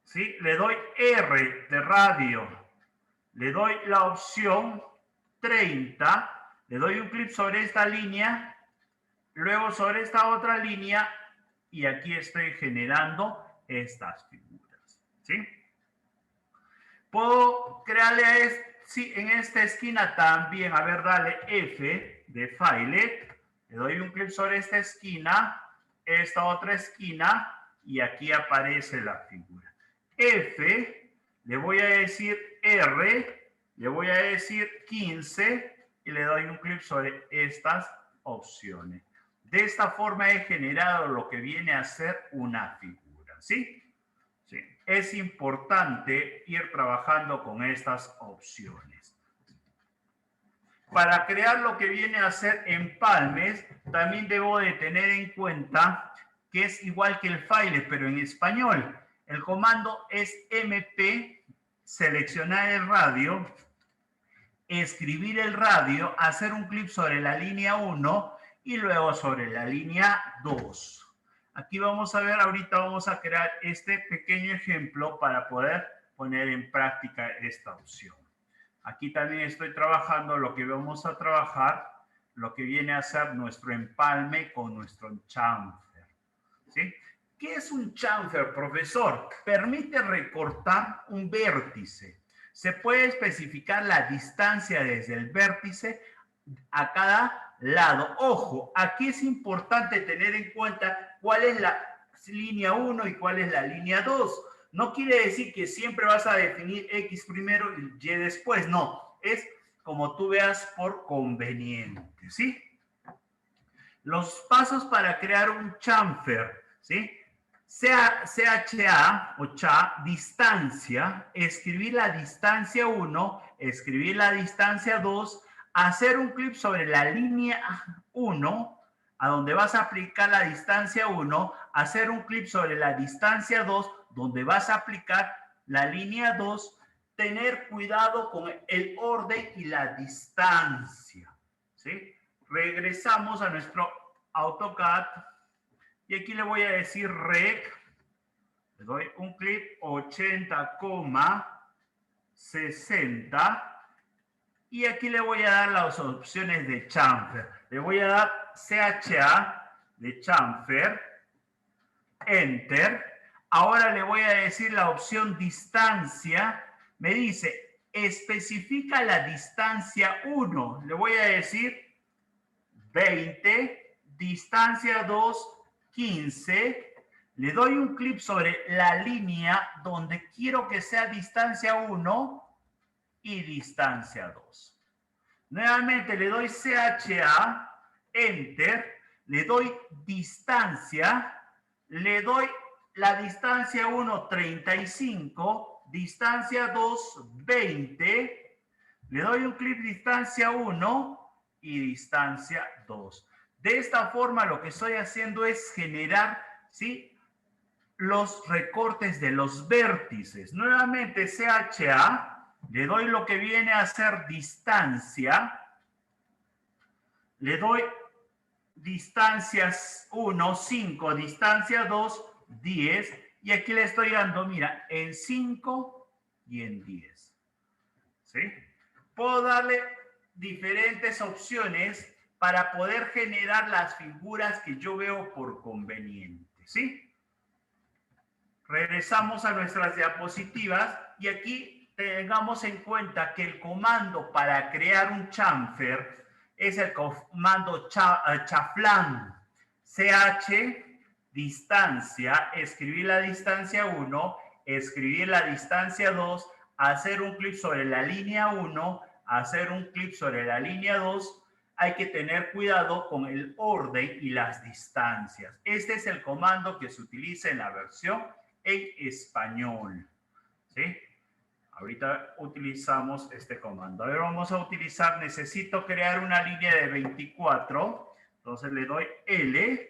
¿Sí? Le doy R de radio. Le doy la opción 30. Le doy un clic sobre esta línea. Luego sobre esta otra línea. Y aquí estoy generando estas figuras. ¿Sí? Puedo crearle a sí, en esta esquina también. A ver, dale F de Filet. Le doy un clic sobre esta esquina, esta otra esquina, y aquí aparece la figura. F, le voy a decir R, le voy a decir 15, y le doy un clic sobre estas opciones. De esta forma he generado lo que viene a ser una figura, ¿sí? Sí. Es importante ir trabajando con estas opciones. Para crear lo que viene a ser empalmes, también debo de tener en cuenta que es igual que el file, pero en español. El comando es mp, seleccionar el radio, escribir el radio, hacer un clic sobre la línea 1 y luego sobre la línea 2. Aquí vamos a ver, ahorita vamos a crear este pequeño ejemplo para poder poner en práctica esta opción. Aquí también estoy trabajando lo que vamos a trabajar, lo que viene a ser nuestro empalme con nuestro chamfer. ¿Sí? ¿Qué es un chamfer, profesor? Permite recortar un vértice. Se puede especificar la distancia desde el vértice a cada lado. Ojo, aquí es importante tener en cuenta cuál es la línea 1 y cuál es la línea 2. No quiere decir que siempre vas a definir X primero y Y después. No, es como tú veas por conveniente, ¿sí? Los pasos para crear un chamfer, ¿sí? CHA o CHA, distancia, escribir la distancia 1, escribir la distancia 2, hacer un clic sobre la línea 1, a donde vas a aplicar la distancia 1, hacer un clic sobre la distancia 2, donde vas a aplicar la línea 2, tener cuidado con el orden y la distancia, ¿sí? Regresamos a nuestro AutoCAD y aquí le voy a decir rec, le doy un clic 80,60 y aquí le voy a dar las opciones de chamfer. Le voy a dar CHA de chamfer, enter. Ahora le voy a decir la opción distancia. Me dice, especifica la distancia 1. Le voy a decir 20, distancia 2, 15. Le doy un clic sobre la línea donde quiero que sea distancia 1 y distancia 2. Nuevamente le doy CHA, enter, le doy distancia, le doy la distancia 1, 35, distancia 2, 20, le doy un clic distancia 1 y distancia 2. De esta forma lo que estoy haciendo es generar, ¿sí?, los recortes de los vértices. Nuevamente CHA, le doy lo que viene a ser distancia, le doy distancias 1, 5, distancia 2, 10, y aquí le estoy dando, mira, en 5 y en 10. ¿Sí? Puedo darle diferentes opciones para poder generar las figuras que yo veo por conveniente. ¿Sí? Regresamos a nuestras diapositivas y aquí tengamos en cuenta que el comando para crear un chamfer es el comando chaflán. CH, distancia, escribir la distancia 1, escribir la distancia 2, hacer un clic sobre la línea 1, hacer un clic sobre la línea 2. Hay que tener cuidado con el orden y las distancias. Este es el comando que se utiliza en la versión en español, ¿sí? Ahorita utilizamos este comando. A ver, vamos a utilizar, necesito crear una línea de 24, entonces le doy L,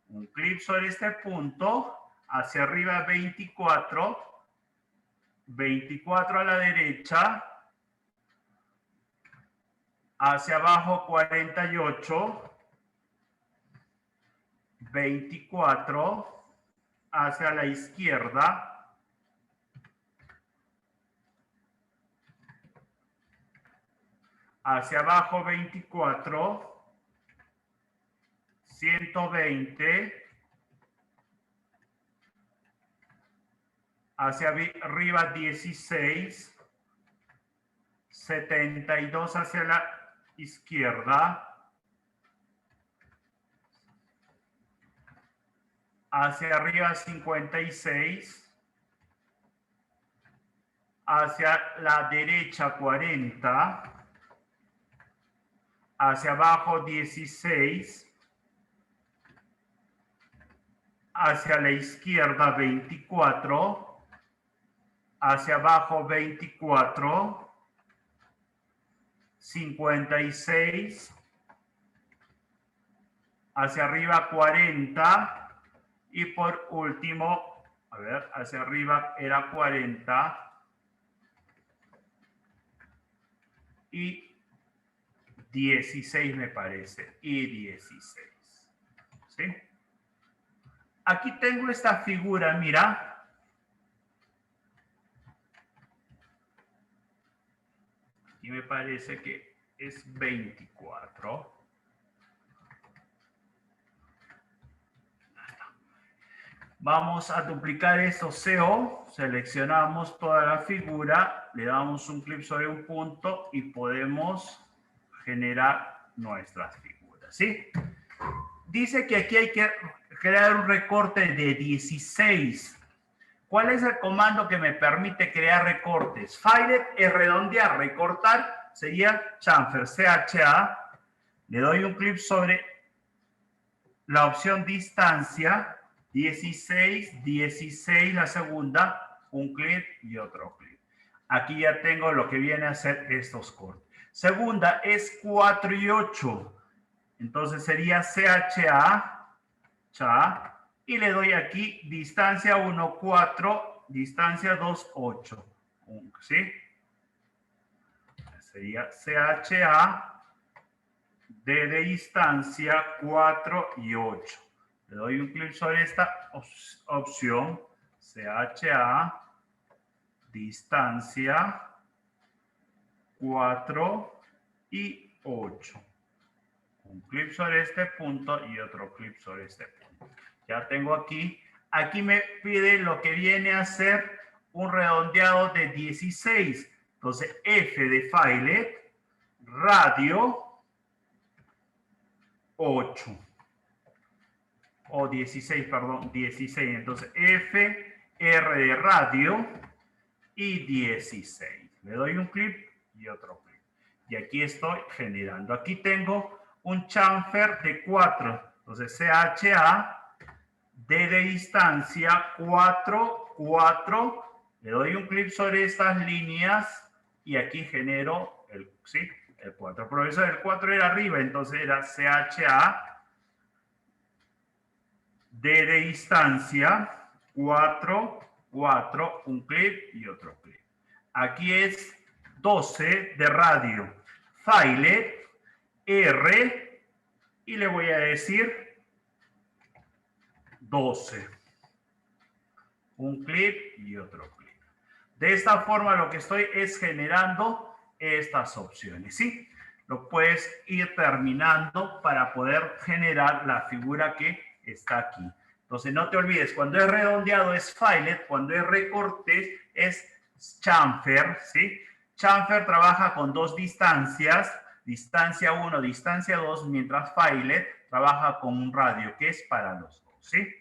un clic sobre este punto, hacia arriba 24, 24 a la derecha, hacia abajo 48, 24, hacia la izquierda, hacia abajo 24, 120, hacia arriba 16, 72 hacia la izquierda, hacia arriba 56, hacia la derecha 40, hacia abajo 16, hacia la izquierda 24, hacia abajo 24, 56, hacia arriba 40 y por último, a ver, hacia arriba era 40 y 16 me parece, y 16, ¿sí? Aquí tengo esta figura, mira. Y me parece que es 24. Vamos a duplicar esto CO, seleccionamos toda la figura, le damos un clic sobre un punto y podemos generar nuestras figuras, ¿sí? Dice que aquí hay que crear un recorte de 16. ¿Cuál es el comando que me permite crear recortes? Filet es redondear, recortar sería chamfer, CHA. Le doy un clic sobre la opción distancia, 16, 16 la segunda, un clic y otro clic. Aquí ya tengo lo que viene a ser estos cortes. Segunda es 4 y 8. Entonces sería CHA, cha, y le doy aquí distancia 1, 4, distancia 2, 8. ¿Sí? Sería CHA, D de distancia 4 y 8. Le doy un clic sobre esta opción, CHA, distancia 4 y 8. Un clic sobre este punto y otro clic sobre este punto. Ya tengo aquí. Aquí me pide lo que viene a ser un redondeado de 16. Entonces, F de Filet, radio 8. O 16, perdón, 16. Entonces, F, R de radio y 16. Le doy un clic y otro clic. Y aquí estoy generando. Aquí tengo un chamfer de 4. Entonces, CHA, D de distancia, 4, 4. Le doy un clic sobre estas líneas y aquí genero el 4. Pero eso del 4 era arriba, entonces era CHA, D de distancia, 4, 4, un clic y otro clic. Aquí es 12 de radio. Filet, R, y le voy a decir 12. Un clic y otro clic. De esta forma lo que estoy es generando estas opciones, ¿sí? Lo puedes ir terminando para poder generar la figura que está aquí. Entonces no te olvides, cuando es redondeado es filet, cuando es recortes es chamfer, ¿sí? Chamfer trabaja con dos distancias, distancia 1, distancia 2, mientras filet trabaja con un radio que es para los dos, ¿sí?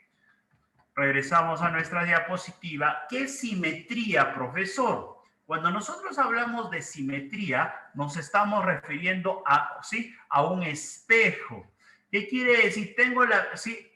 Regresamos a nuestra diapositiva. ¿Qué es simetría, profesor? Cuando nosotros hablamos de simetría, nos estamos refiriendo a, ¿sí?, a un espejo. ¿Qué quiere decir? Tengo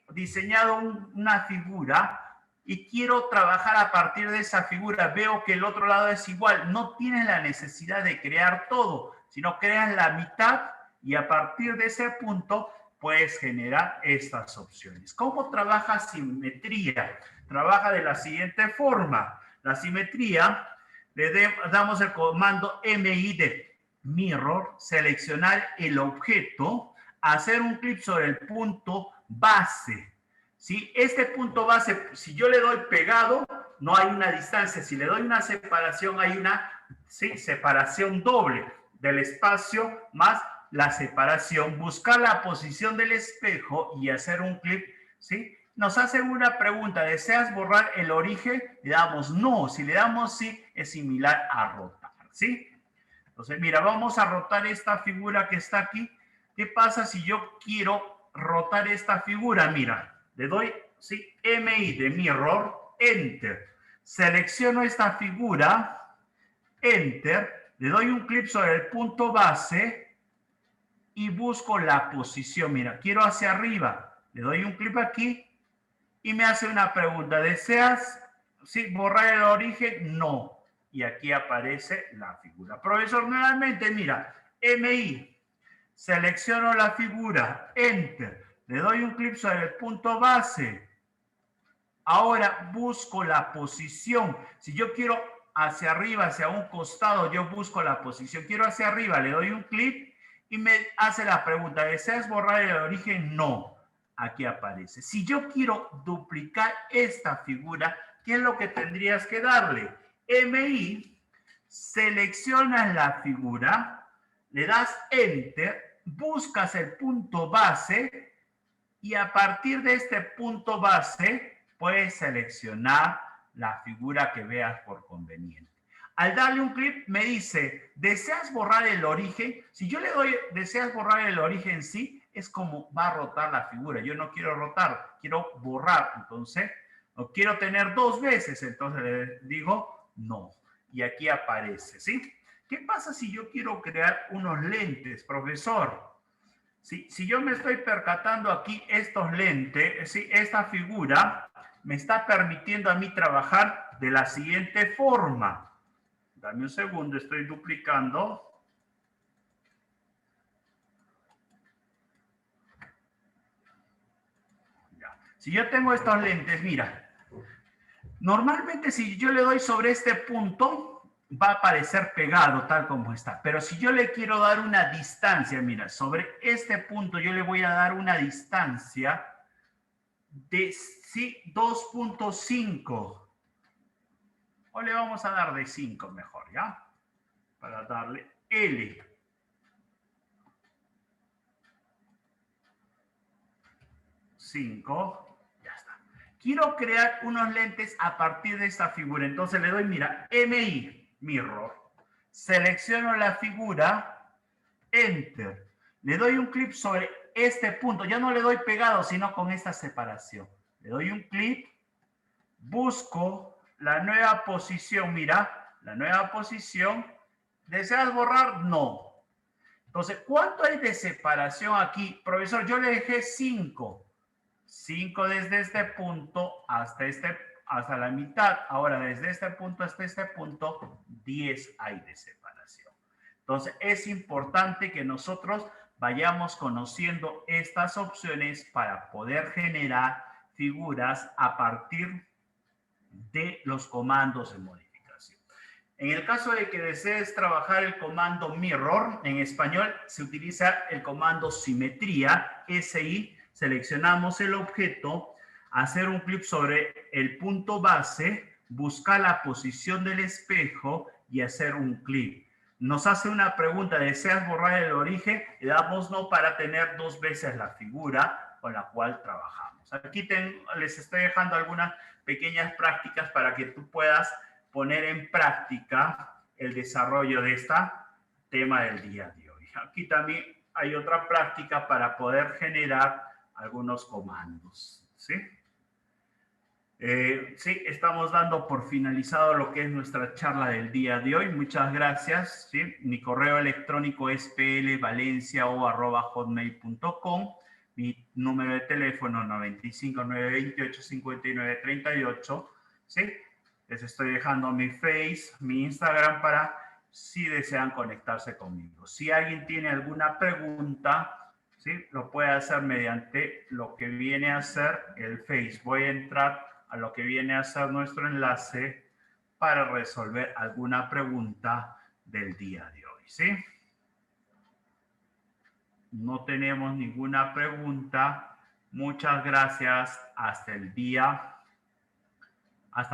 diseñado una figura y quiero trabajar a partir de esa figura. Veo que el otro lado es igual. No tienes la necesidad de crear todo, sino creas la mitad y a partir de ese punto puedes generar estas opciones. ¿Cómo trabaja simetría? Trabaja de la siguiente forma. La simetría, le damos el comando MI de mirror, seleccionar el objeto, hacer un clic sobre el punto base. ¿Sí? Este punto base, si yo le doy pegado, no hay una distancia. Si le doy una separación, hay una, ¿sí?, separación doble del espacio más la separación, buscar la posición del espejo y hacer un clic, ¿sí? Nos hacen una pregunta, ¿deseas borrar el origen? Le damos no, si le damos sí, es similar a rotar, ¿sí? Entonces, mira, vamos a rotar esta figura que está aquí. ¿Qué pasa si yo quiero rotar esta figura? Mira, le doy, ¿sí?, MI de mirror, Enter. Selecciono esta figura, Enter, le doy un clic sobre el punto base y busco la posición. Mira, quiero hacia arriba. Le doy un clic aquí y me hace una pregunta. ¿Deseas, sí, borrar el origen? No. Y aquí aparece la figura. Profesor, nuevamente, mira, MI, selecciono la figura, Enter, le doy un clic sobre el punto base. Ahora busco la posición. Si yo quiero hacia arriba, hacia un costado, yo busco la posición. Quiero hacia arriba, le doy un clic y me hace la pregunta, ¿deseas borrar el origen? No. Aquí aparece. Si yo quiero duplicar esta figura, ¿qué es lo que tendrías que darle? MI, seleccionas la figura, le das Enter, buscas el punto base y a partir de este punto base puedes seleccionar la figura que veas por conveniente. Al darle un clic me dice, ¿deseas borrar el origen? Si yo le doy, ¿deseas borrar el origen? Sí, es como va a rotar la figura. Yo no quiero rotar, quiero borrar. Entonces, no quiero tener dos veces. Entonces le digo, no. Y aquí aparece, ¿sí? ¿Qué pasa si yo quiero crear unos lentes, profesor? Si yo me estoy percatando aquí estos lentes, ¿sí? Esta figura me está permitiendo a mí trabajar de la siguiente forma. Dame un segundo, estoy duplicando. Ya. Si yo tengo estos lentes, mira, normalmente si yo le doy sobre este punto, va a aparecer pegado tal como está. Pero si yo le quiero dar una distancia, mira, sobre este punto yo le voy a dar una distancia de 2.5. O le vamos a dar de 5 mejor, ¿ya? Para darle L. 5. Ya está. Quiero crear unos lentes a partir de esta figura. Entonces le doy, mira, MI, Mirror. Selecciono la figura, Enter. Le doy un clic sobre este punto. Ya no le doy pegado, sino con esta separación. Le doy un clic, busco la nueva posición. Mira, la nueva posición. ¿Deseas borrar? No. Entonces, ¿cuánto hay de separación aquí? Profesor, yo le dejé 5. 5 desde este punto hasta la mitad. Ahora, desde este punto hasta este punto, 10 hay de separación. Entonces, es importante que nosotros vayamos conociendo estas opciones para poder generar figuras a partir de los comandos de modificación. En el caso de que desees trabajar el comando mirror, en español se utiliza el comando simetría, SI, seleccionamos el objeto, hacer un clic sobre el punto base, buscar la posición del espejo y hacer un clic. Nos hace una pregunta, ¿deseas borrar el origen? Le damos no para tener dos veces la figura con la cual trabajamos. Aquí les estoy dejando algunas pequeñas prácticas para que tú puedas poner en práctica el desarrollo de este tema del día de hoy. Aquí también hay otra práctica para poder generar algunos comandos, ¿sí? Sí, estamos dando por finalizado lo que es nuestra charla del día de hoy. Muchas gracias, ¿sí? Mi correo electrónico es plvalencia@hotmail.com. Mi número de teléfono 95-928-5938, ¿sí? Les estoy dejando mi Face, mi Instagram para si desean conectarse conmigo. Si alguien tiene alguna pregunta, ¿sí? Lo puede hacer mediante lo que viene a ser el Face. Voy a entrar a lo que viene a ser nuestro enlace para resolver alguna pregunta del día de hoy, ¿sí? No tenemos ninguna pregunta. Muchas gracias. Hasta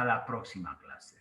la próxima clase.